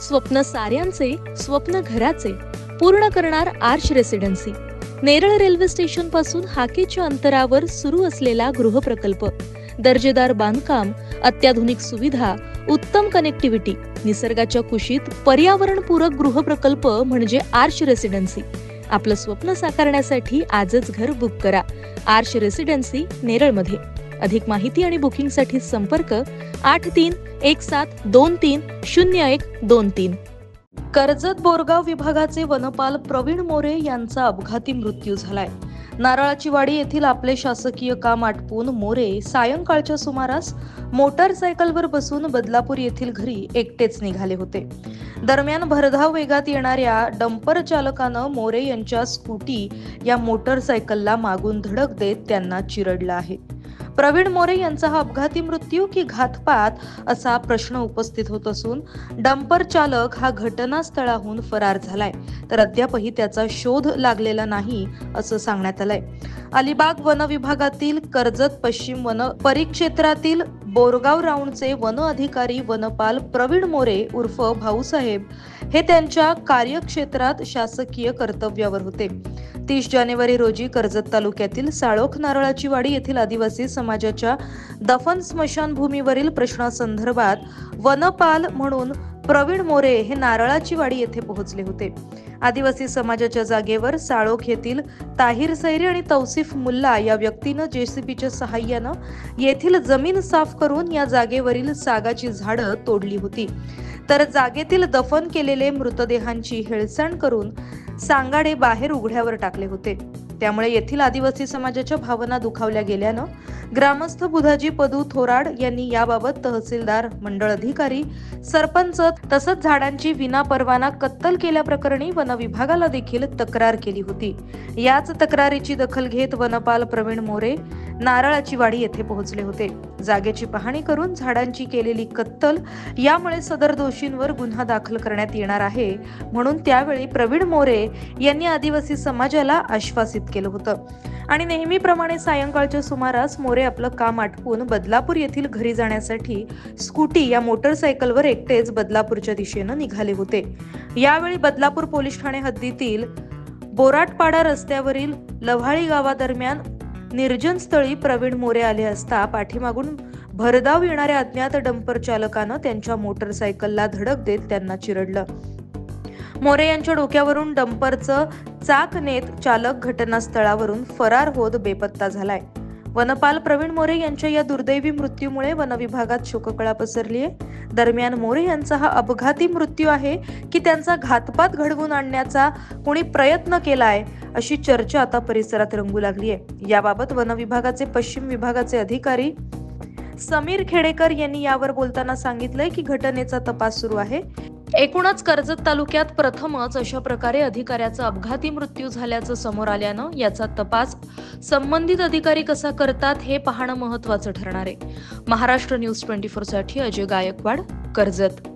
स्वप्न साऱ्यांचे, स्वप्न घराचे पूर्ण करणार arch residency. Neral railway station पासून हाकेच्या अंतरावर सुरू असलेला गृहप्रकल्प. दर्जेदार बांधकाम, अत्याधुनिक सुविधा, उत्तम कनेक्टिव्हिटी, निसर्गाच्या कुशीत पर्यावरणपूरक गृहप्रकल्प म्हणजे आर्च रेसिडेन्सी. आपलं स्वप्न साकारण्यासाठी आजच घर बुक करा. आर्च रेसिडेन्सी नेरळमध्ये. अधिक माहिती आणि बुकिंगसाठी संपर्क 8317230123. कर्जत बोरगाव विभागाचे वनपाल प्रवीण मोरे यांचा अपघाती मृत्यू झालाय. नारळाची वाडी येथील आपले शासकीय काम आटपून मोरे सायंकाळच्या सुमारास मोटारसायकलवर बसून बदलापूर येथील घरी एकटेच निघाले होते. दरम्यान भरधाव वेगात येणाऱ्या डंपर चालकानं मोरे यांच्या स्कूटी या मोटारसायकलला मागून धडक देत त्यांना चिरडलं आहे. प्रवीण मोरे यांचा हा अपघाती मृत्यू की घातपात असा प्रश्न उपस्थित होत असून डंपर चालक हा घटनास्थळाहून फरार झालाय, तर अद्यापही त्याचा शोध लागलेला नाही असं सांगण्यात आलंय. अलिबाग वन विभागातील कर्जत पश्चिम वन परिक्षेत्रातील बोरगाव राऊंडचे वन अधिकारी वनपाल प्रवीण मोरे उर्फ भाऊसाहेब हे त्यांच्या कार्यक्षेत्रात शासकीय कर्तव्यावर होते. 30 जानेवारी रोजी कर्जत तालुक्यातील साळोख नारळाची वाडी येथील आदिवासी समाजाच्या दफन स्मशानभूमीवरील प्रश्नासंदर्भात वनपाल म्हणून प्रवीण मोरे हे नारळाची वाडी येथे पोहोचले होते. आदिवासी समाजाच्या जागेवर साळोख येथील ताहिर सैरी आणि तौसिफ मुल्ला या व्यक्तीनं जेसीबीच्या सहाय्यानं येथील जमीन साफ करून या जागेवरील सागाची झाडं तोडली होती, तर जागेतील दफन केलेले मृतदेहांची हेळसांड करून सांगाडे बाहेर उघड्यावर टाकले होते. त्यामुळे येथील आदिवासी समाजाच्या भावना दुखावल्या गेल्यानं ग्रामस्थ बुधाजी पदू थोराड यांनी याबाबत तहसीलदार, मंडळ अधिकारी, सरपंच तसंच झाडांची विनापरवाना कत्तल केल्याप्रकरणी वन विभागाला देखील तक्रार केली होती. याच तक्रारीची दखल घेत वनपाल प्रवीण मोरे नारळाची वाडी येथे पोहोचले होते. जागेची पाहणी करून झाडांची केलेली कत्तल यामुळे सदर दोषींवर गुन्हा दाखल करण्यात येणार आहे म्हणून त्यावेळी प्रवीण मोरे यांनी आदिवासी समाजाला आश्वासित केलं होतं. आणि नेहमीप्रमाणे सायंकाळच्या सुमारास मोरे आपलं काम आटपून बदलापूर येथील घरी जाण्यासाठी स्कूटी या मोटरसायकलवर एकटेच बदलापूरच्या दिशेनं निघाले होते. यावेळी बदलापूर पोलीस ठाणे हद्दीतील बोराटपाडा रस्त्यावरील लव्हाळी गावादरम्यान निर्जन स्थळी प्रवीण मोरे आले असता पाठीमागून भरधाव येणाऱ्या अज्ञात डंपर चालकानं त्यांच्या मोटरसायकलला धडक देत त्यांना चिरडलं. मोरे यांच्या डोक्यावरून डंपरचं चाक नेत चालक घटनास्थळावरून फरार होत बेपत्ता झालाय. वनपाल प्रवीण मोरे यांच्या या दुर्दैवी मृत्यूमुळे वन विभागात शोककळा पसरली आहे. दरम्यान मोरे यांचा हा अपघाती मृत्यू आहे की त्यांचा घातपात घडवून आणण्याचा कोणी प्रयत्न केलाय अशी चर्चा आता परिसरात रंगू लागली आहे. याबाबत वन विभागाचे पश्चिम विभागाचे अधिकारी समीर खेडेकर यांनी यावर बोलताना सांगितलंय की घटनेचा तपास सुरू आहे. एकूणच कर्जत तालुक्यात प्रथमच अशा प्रकारे अधिकाऱ्याचा अपघाती मृत्यू झाल्याचं समोर आल्यानं याचा तपास संबंधित अधिकारी कसा करतात हे पाहणं महत्त्वाचं ठरणार आहे. महाराष्ट्र न्यूज 24 साठी अजय गायकवाड, कर्जत.